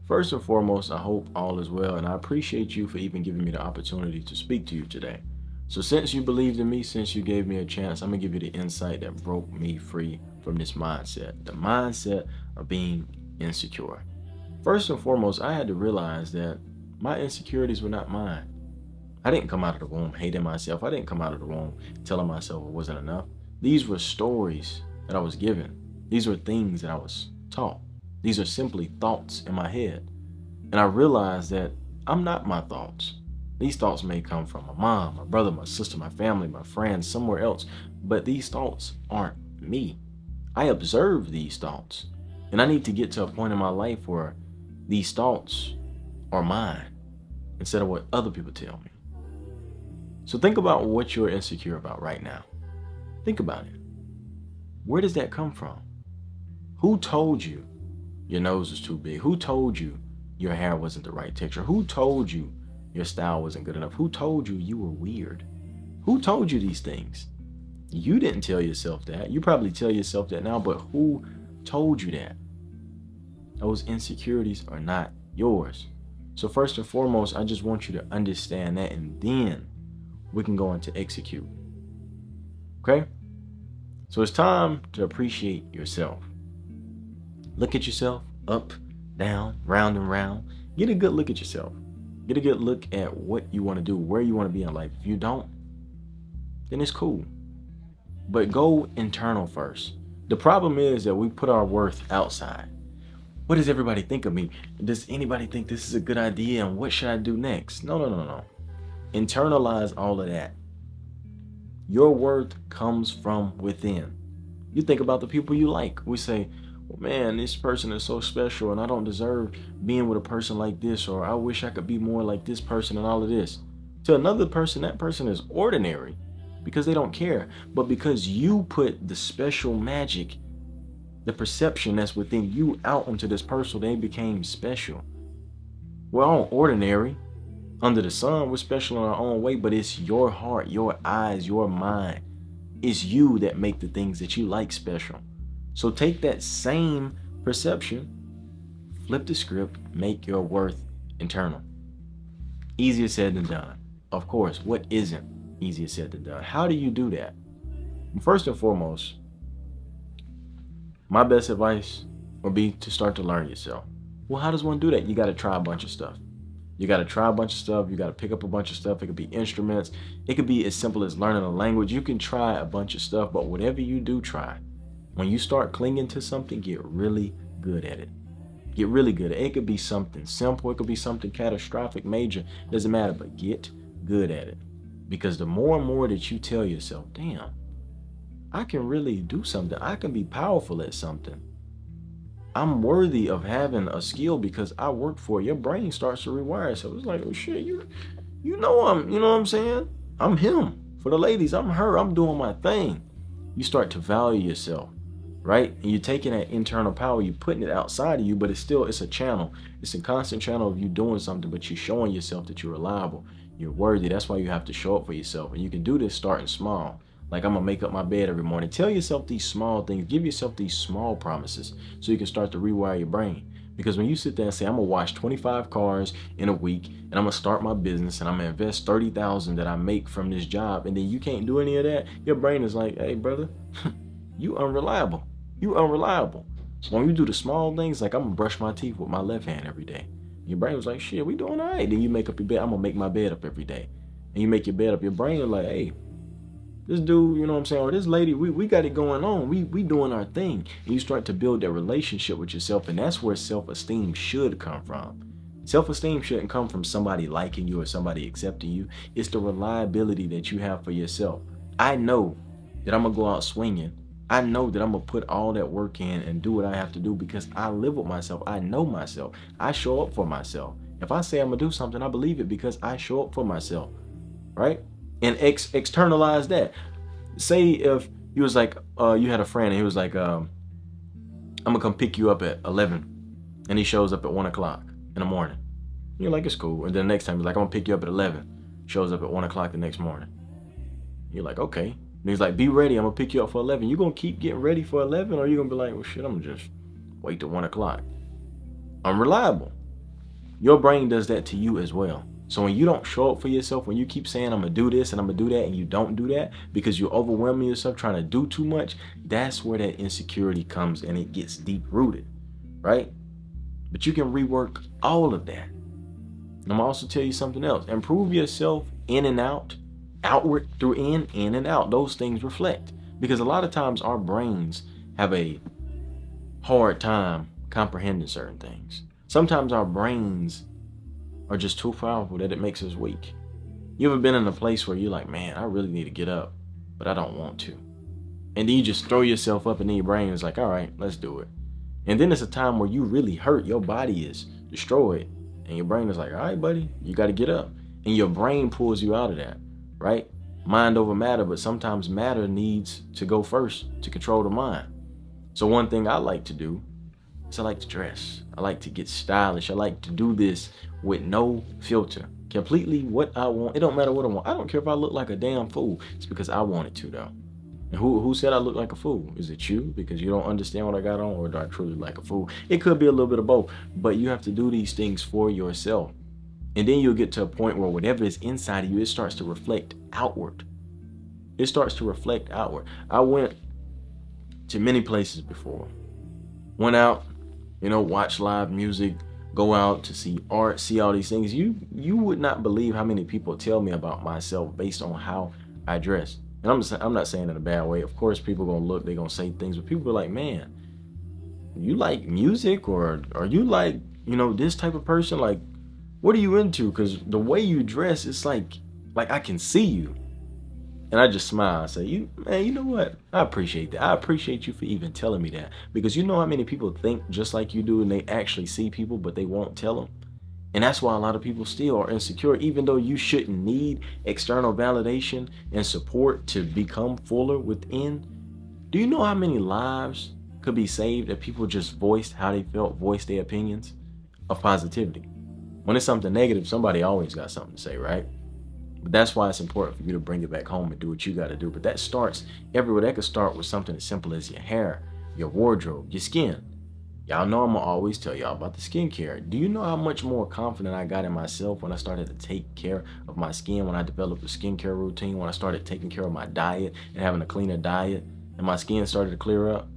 First and foremost, I hope all is well, and I appreciate you for even giving me the opportunity to speak to you today. So, since you believed in me, since you gave me a chance, I'm gonna give you the insight that broke me free from this mindset the mindset of being insecure. First and foremost, I had to realize that my insecurities were not mine. I didn't come out of the womb hating myself, I didn't come out of the womb telling myself it wasn't enough. These were stories that I was given, these were things that I was taught. These are simply thoughts in my head. And I realized that I'm not my thoughts. These thoughts may come from my mom, my brother, my sister, my family, my friends, somewhere else, but these thoughts aren't me. I observe these thoughts. And I need to get to a point in my life where these thoughts are mine instead of what other people tell me. So think about what you're insecure about right now. Think about it. Where does that come from? Who told you your nose was too big? Who told you your hair wasn't the right texture? Who told you your style wasn't good enough? Who told you you were weird? Who told you these things? You didn't tell yourself that. You probably tell yourself that now, but who told you that? Those insecurities are not yours. So first and foremost, I just want you to understand that, and then we can go into execute. Okay? So it's time to appreciate yourself. Look at yourself up, down, round and round. Get a good look at yourself. Get a good look at what you want to do, where you want to be in life. If you don't, then it's cool. But go internal first. The problem is that we put our worth outside. What does everybody think of me? Does anybody think this is a good idea? And what should I do next? No. Internalize all of that. Your worth comes from within. You think about the people you like. We say, well, man, this person is so special and I don't deserve being with a person like this, or I wish I could be more like this person and all of this. To another person, that person is ordinary because they don't care. But because you put the special magic, the perception that's within you out onto this person, they became special. We're all ordinary under the sun. We're special in our own way, but it's your heart, your eyes, your mind. It's you that make the things that you like special. So take that same perception, flip the script, make your worth internal. Easier said than done. Of course, what isn't easier said than done? How do you do that? First and foremost, my best advice would be to start to learn yourself. Well, how does one do that? You got to try a bunch of stuff. You got to try a bunch of stuff. You got to pick up a bunch of stuff. It could be instruments. It could be as simple as learning a language. You can try a bunch of stuff, but whatever you do try, when you start clinging to something, get really good at it. Get really good at it. It could be something simple. It could be something catastrophic, major. Doesn't matter, but get good at it. Because the more and more that you tell yourself, damn, I can really do something. I can be powerful at something. I'm worthy of having a skill because I worked for it. Your brain starts to rewire. So it's like, oh shit, you know what I'm saying? I'm him. For the ladies, I'm her. I'm doing my thing. You start to value yourself, right? And you're taking that internal power, you're putting it outside of you, but it's a channel. It's a constant channel of you doing something, but you're showing yourself that you're reliable. You're worthy. That's why you have to show up for yourself. And you can do this starting small. Like, I'm gonna make up my bed every morning. Tell yourself these small things. Give yourself these small promises so you can start to rewire your brain. Because when you sit there and say, I'm gonna wash 25 cars in a week, and I'm gonna start my business, and I'm gonna invest 30,000 that I make from this job, and then you can't do any of that, your brain is like, hey brother, you unreliable. You unreliable. So when you do the small things, like I'm gonna brush my teeth with my left hand every day, your brain was like, shit, we doing all right. Then you make up your bed. I'm gonna make my bed up every day. And you make your bed up, your brain is like, hey, this dude, you know what I'm saying, or this lady, we got it going on. We doing our thing. And you start to build that relationship with yourself, and that's where self-esteem should come from. Self-esteem shouldn't come from somebody liking you or somebody accepting you. It's the reliability that you have for yourself. I know that I'm gonna go out swinging. I know that I'm gonna put all that work in and do what I have to do because I live with myself. I know myself. I show up for myself. If I say I'm gonna do something, I believe it because I show up for myself, right? And externalize that. Say if you was like, you had a friend and he was like, I'm gonna come pick you up at 11, and he shows up at 1 o'clock in the morning. You're like, it's cool. And then the next time he's like, I'm gonna pick you up at 11. Shows up at 1 o'clock the next morning. You're like, okay. And he's like, be ready. I'm gonna pick you up for 11. You gonna keep getting ready for 11, or you gonna be like, well, shit, I'm gonna just wait till 1 o'clock. I'm reliable. Your brain does that to you as well. So when you don't show up for yourself, when you keep saying, I'm going to do this and I'm going to do that, and you don't do that because you're overwhelming yourself trying to do too much, that's where that insecurity comes and it gets deep rooted, right? But you can rework all of that. And I'm also tell you something else. Improve yourself in and out, outward through in and out. Those things reflect. Because a lot of times our brains have a hard time comprehending certain things. Sometimes our brains are just too powerful that it makes us weak. You ever been in a place where you're like, man, I really need to get up, but I don't want to. And then you just throw yourself up and then your brain is like, all right, let's do it. And then it's a time where you really hurt. Your body is destroyed. And your brain is like, all right, buddy, you got to get up. And your brain pulls you out of that, right? Mind over matter, but sometimes matter needs to go first to control the mind. So one thing I like to do is I like to dress. I like to get stylish. I like to do this with no filter. Completely what I want. It don't matter what I want. I don't care if I look like a damn fool. It's because I wanted to, though. And who said I look like a fool? Is it you because you don't understand what I got on, or do I truly like a fool? It could be a little bit of both, but you have to do these things for yourself. And then you'll get to a point where whatever is inside of you, it starts to reflect outward. It starts to reflect outward. I went to many places before. Went out, watch live music, go out to see art, see all these things. You would not believe how many people tell me about myself based on how I dress. And I'm not saying in a bad way. Of course, people gonna look, they're gonna say things, but people are like, man, you like music, or are you like, this type of person? Like, what are you into? Because the way you dress, it's like I can see you. And I just smile. I say, you know what? I appreciate that. I appreciate you for even telling me that. Because you know how many people think just like you do, and they actually see people, but they won't tell them. And that's why a lot of people still are insecure, even though you shouldn't need external validation and support to become fuller within. Do you know how many lives could be saved if people just voiced how they felt, voiced their opinions of positivity? When it's something negative, somebody always got something to say, right? But that's why it's important for you to bring it back home and do what you got to do. But that starts everywhere. That could start with something as simple as your hair, your wardrobe, your skin. Y'all know I'm going to always tell y'all about the skincare. Do you know how much more confident I got in myself when I started to take care of my skin, when I developed a skincare routine, when I started taking care of my diet and having a cleaner diet, and my skin started to clear up?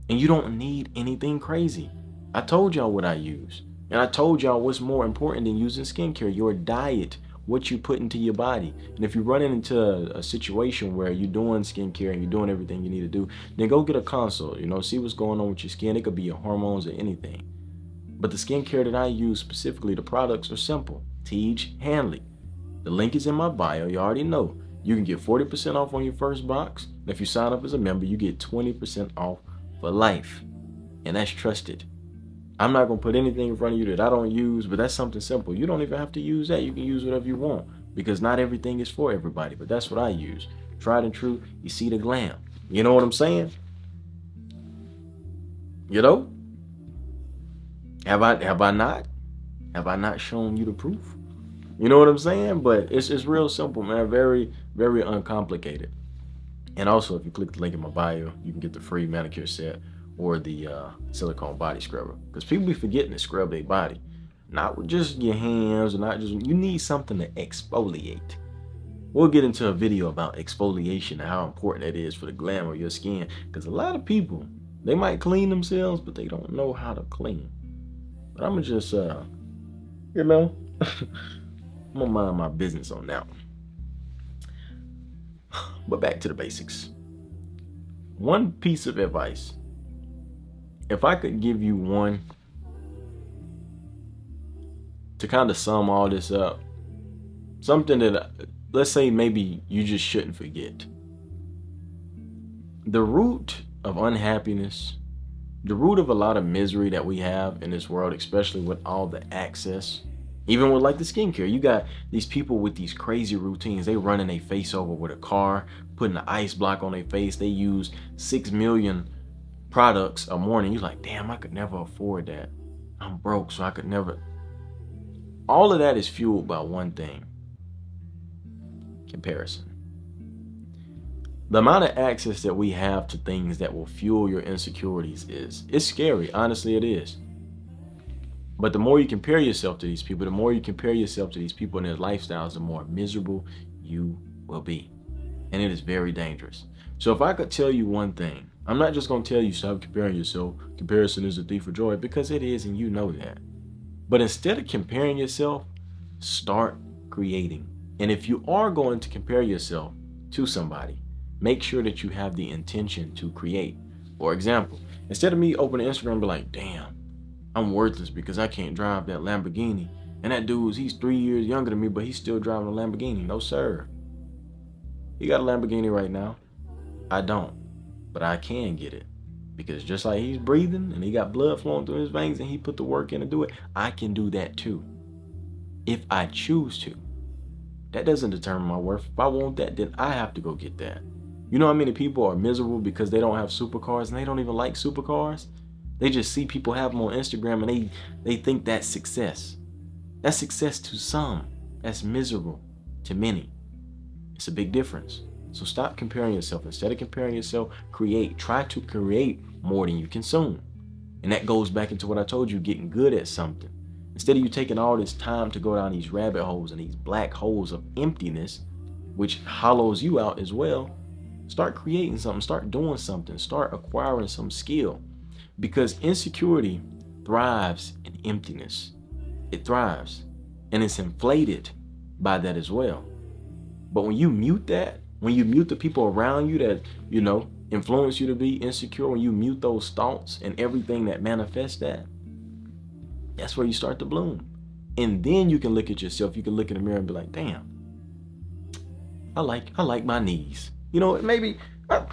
And you don't need anything crazy. I told y'all what I use. And I told y'all what's more important than using skincare, your diet, what you put into your body. And if you're running into a situation where you're doing skincare and you're doing everything you need to do, then go get a consult, see what's going on with your skin. It could be your hormones or anything. But the skincare that I use, specifically the products, are simple. Tej Hanley. The link is in my bio. You already know. You can get 40% off on your first box. And if you sign up as a member, you get 20% off for life. And that's trusted. I'm not going to put anything in front of you that I don't use, but that's something simple. You don't even have to use that. You can use whatever you want, because not everything is for everybody, but that's what I use. Tried and true. You see the glam. You know what I'm saying? Have I not? Have I not shown you the proof? You know what I'm saying? But it's real simple, man. Very, very uncomplicated. And also, if you click the link in my bio, you can get the free manicure set or the silicone body scrubber. Because people be forgetting to scrub their body. Not with just your hands, or not just, you need something to exfoliate. We'll get into a video about exfoliation and how important it is for the glam of your skin. Because a lot of people, they might clean themselves, but they don't know how to clean. But I'm going to just, I'm going to mind my business on that one. But back to the basics. One piece of advice. If I could give you one to kind of sum all this up, something that, let's say maybe you just shouldn't forget. The root of unhappiness, the root of a lot of misery that we have in this world, especially with all the access, even with like the skincare, you got these people with these crazy routines. They running their face over with a car, putting an ice block on their face. They use 6 million products a morning. You're like, damn, I could never afford that. I'm broke, so I could never. All of that is fueled by one thing: comparison. The amount of access that we have to things that will fuel your insecurities it's scary. Honestly, it is. But the more you compare yourself to these people, the more you compare yourself to these people and their lifestyles, the more miserable you will be. And it is very dangerous. So if I could tell you one thing, I'm not just going to tell you stop comparing yourself. Comparison is a thief of joy, because it is, and you know that. But instead of comparing yourself, start creating. And if you are going to compare yourself to somebody, make sure that you have the intention to create. For example, instead of me opening Instagram and be like, damn, I'm worthless because I can't drive that Lamborghini. And that he's 3 years younger than me, but he's still driving a Lamborghini. No, sir. He got a Lamborghini right now. I don't, but I can get it. Because just like he's breathing and he got blood flowing through his veins and he put the work in to do it, I can do that too. If I choose to. That doesn't determine my worth. If I want that, then I have to go get that. You know how many people are miserable because they don't have supercars and they don't even like supercars? They just see people have them on Instagram and they think that's success. That's success to some. That's miserable to many. It's a big difference. So stop comparing yourself. Instead of comparing yourself, create. Try to create more than you consume. And that goes back into what I told you, getting good at something. Instead of you taking all this time to go down these rabbit holes and these black holes of emptiness, which hollows you out as well, start creating something, start doing something, start acquiring some skill. Because insecurity thrives in emptiness. It thrives. And it's inflated by that as well. But when you mute that, when you mute the people around you that, influence you to be insecure, when you mute those thoughts and everything that manifests that, that's where you start to bloom. And then you can look at yourself. You can look in the mirror and be like, damn, I like my knees. Maybe I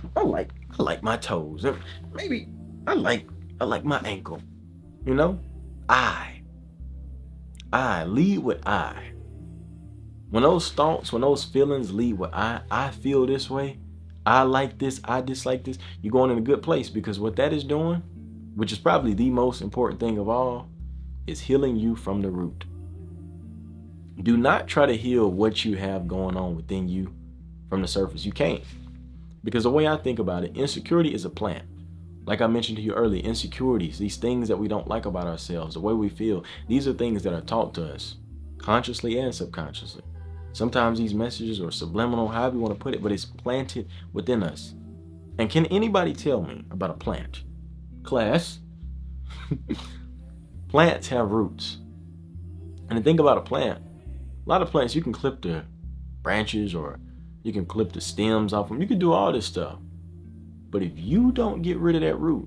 like my toes. Maybe I like my ankle. I lead with I. When those thoughts, when those feelings lead with I feel this way, I like this, I dislike this, you're going in a good place, because what that is doing, which is probably the most important thing of all, is healing you from the root. Do not try to heal what you have going on within you from the surface. You can't. Because the way I think about it, insecurity is a plant. Like I mentioned to you earlier, insecurities, these things that we don't like about ourselves, the way we feel, these are things that are taught to us, consciously and subconsciously. Sometimes these messages are subliminal, however you want to put it, but it's planted within us. And can anybody tell me about a plant? Class? Plants have roots. And the thing about a plant, a lot of plants, you can clip the branches or you can clip the stems off them. You can do all this stuff. But if you don't get rid of that root,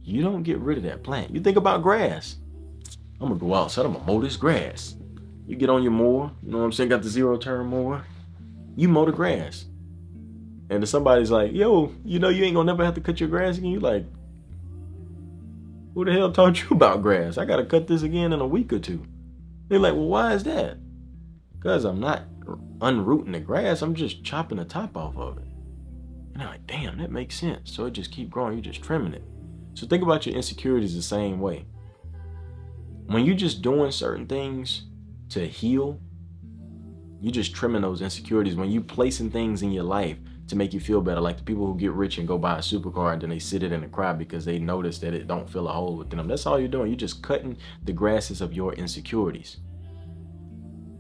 you don't get rid of that plant. You think about grass. I'm going to go outside, I'm going to mow this grass. You get on your mower, you know what I'm saying, got the zero-turn mower. You mow the grass. And if somebody's like, yo, you ain't gonna never have to cut your grass again. You like, who the hell taught you about grass? I gotta cut this again in a week or two. They're like, well, why is that? Because I'm not unrooting the grass, I'm just chopping the top off of it. And I'm like, damn, that makes sense. So it just keep growing, you're just trimming it. So think about your insecurities the same way. When you're just doing certain things to heal, you're just trimming those insecurities. When you placing things in your life to make you feel better, like the people who get rich and go buy a supercar and then they sit it in and cry because they notice that it don't fill a hole within them. That's all you're doing. You're just cutting the grasses of your insecurities.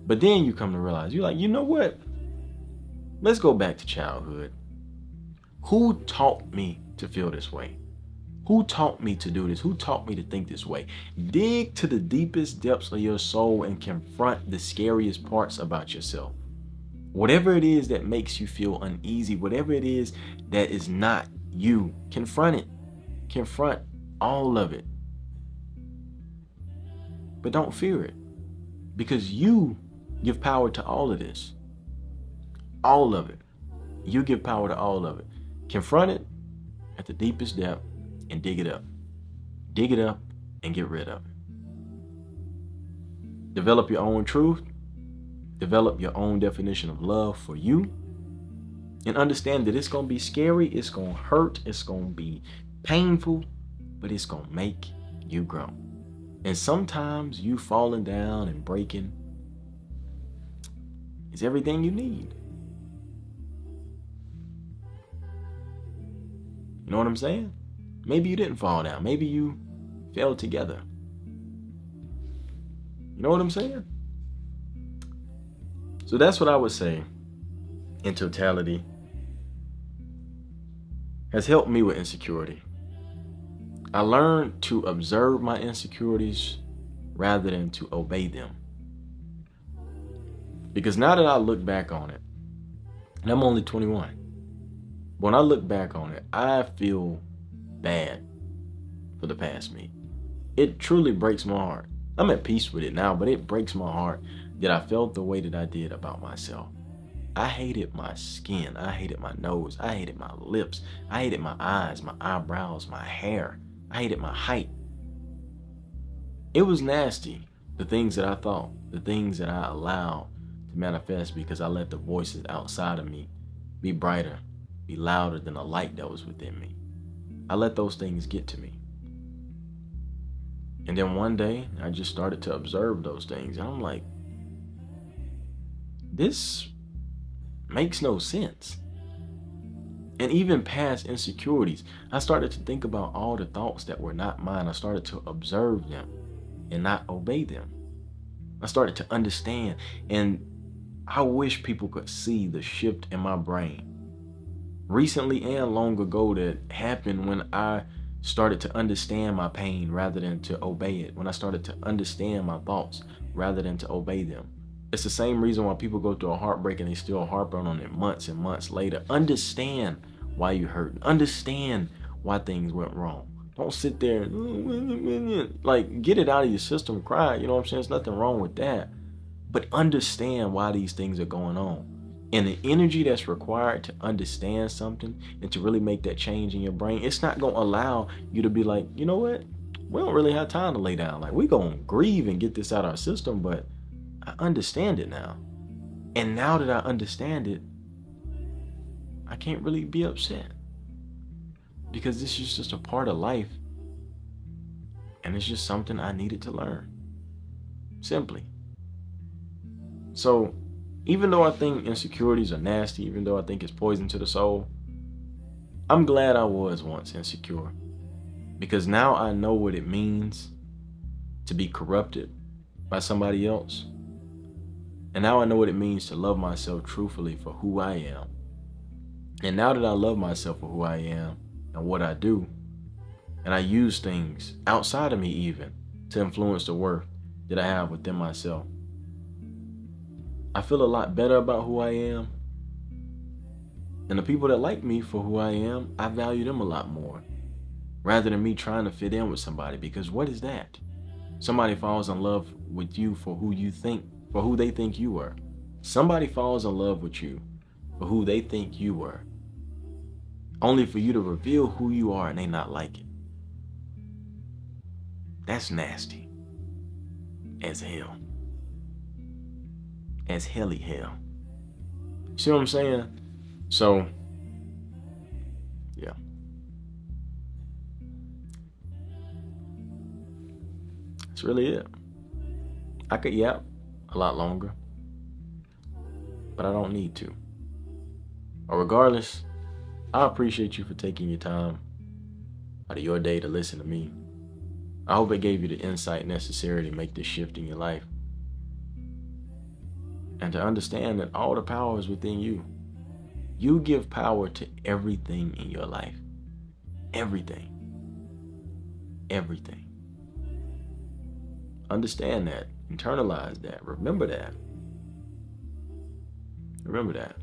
But then you come to realize, you're like, you know what? Let's go back to childhood. Who taught me to feel this way? Who taught me to do this? Who taught me to think this way? Dig to the deepest depths of your soul and confront the scariest parts about yourself. Whatever it is that makes you feel uneasy, whatever it is that is not you, confront it. Confront all of it. But don't fear it, because you give power to all of this. All of it. You give power to all of it. Confront it at the deepest depth and dig it up. Dig it up and get rid of it. Develop your own truth. Develop your own definition of love for you. And understand that it's going to be scary. It's going to hurt. It's going to be painful. But it's going to make you grow. And sometimes you falling down and breaking is everything you need. You know what I'm saying? Maybe you didn't fall down. Maybe you fell together. You know what I'm saying? So that's what I would say in totality has helped me with insecurity. I learned to observe my insecurities rather than to obey them. Because now that I look back on it, and I'm only 21, when I look back on it, I feel bad for the past me. It truly breaks my heart. I'm at peace with it now, but it breaks my heart that I felt the way that I did about myself. I hated my skin. I hated my nose. I hated my lips. I hated my eyes, my eyebrows, my hair. I hated my height. It was nasty, the things that I thought, the things that I allowed to manifest because I let the voices outside of me be brighter, be louder than the light that was within me. I let those things get to me. And then one day, I just started to observe those things. And I'm like, this makes no sense. And even past insecurities, I started to think about all the thoughts that were not mine. I started to observe them and not obey them. I started to understand. And I wish people could see the shift in my brain recently and long ago that happened when I started to understand my pain rather than to obey it. When I started to understand my thoughts rather than to obey them. It's the same reason why people go through a heartbreak and they still harping on it months and months later. Understand why you hurt. Understand why things went wrong. Don't sit there and like get it out of your system, cry. You know what I'm saying? There's nothing wrong with that. But understand why these things are going on. And the energy that's required to understand something and to really make that change in your brain, it's not going to allow you to be like, you know what? We don't really have time to lay down. Like, we're going to grieve and get this out of our system, but I understand it now. And now that I understand it, I can't really be upset because this is just a part of life. And it's just something I needed to learn. Simply. So, even though I think insecurities are nasty, even though I think it's poison to the soul, I'm glad I was once insecure because now I know what it means to be corrupted by somebody else. And now I know what it means to love myself truthfully for who I am. And now that I love myself for who I am and what I do, and I use things outside of me even to influence the worth that I have within myself, I feel a lot better about who I am. And the people that like me for who I am, I value them a lot more. Rather than me trying to fit in with somebody. Because what is that? Somebody falls in love with you for who you think, for who they think you were. Somebody falls in love with you for who they think you were. Only for you to reveal who you are and they not like it. That's nasty. As hell. As helly hell. See what I'm saying? So, yeah. That's really it. I could yap a lot longer, but I don't need to. But regardless, I appreciate you for taking your time out of your day to listen to me. I hope it gave you the insight necessary to make this shift in your life. And to understand that all the power is within you. You give power to everything in your life. Everything. Everything. Understand that. Internalize that. Remember that. Remember that.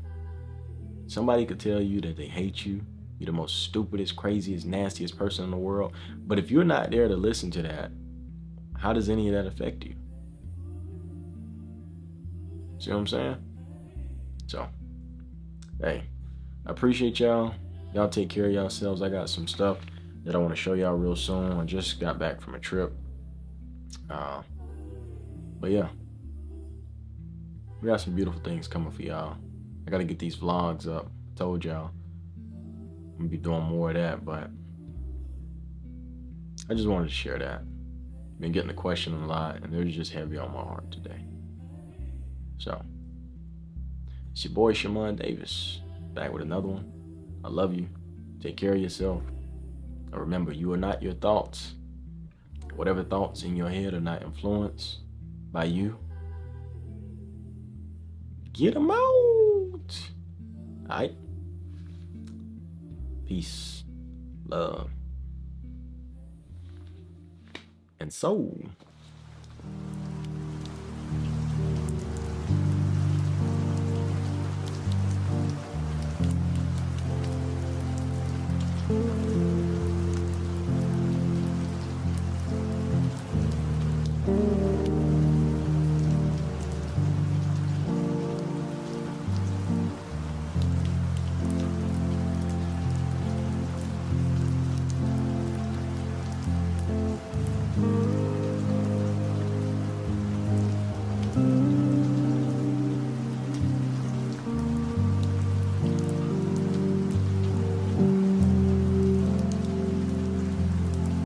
Somebody could tell you that they hate you. You're the most stupidest, craziest, nastiest person in the world. But if you're not there to listen to that, how does any of that affect you? See what I'm saying? So, hey, I appreciate y'all. Y'all take care of yourselves. I got some stuff that I want to show y'all real soon. I just got back from a trip. But yeah, we got some beautiful things coming for y'all. I got to get these vlogs up. I told y'all I'm going to be doing more of that, but I just wanted to share that. Been getting the question a lot, and they're just heavy on my heart today. So, it's your boy Shimon Davis, back with another one. I love you. Take care of yourself. And remember, you are not your thoughts. Whatever thoughts in your head are not influence, by you. Get them out. All right. Peace, love, and soul.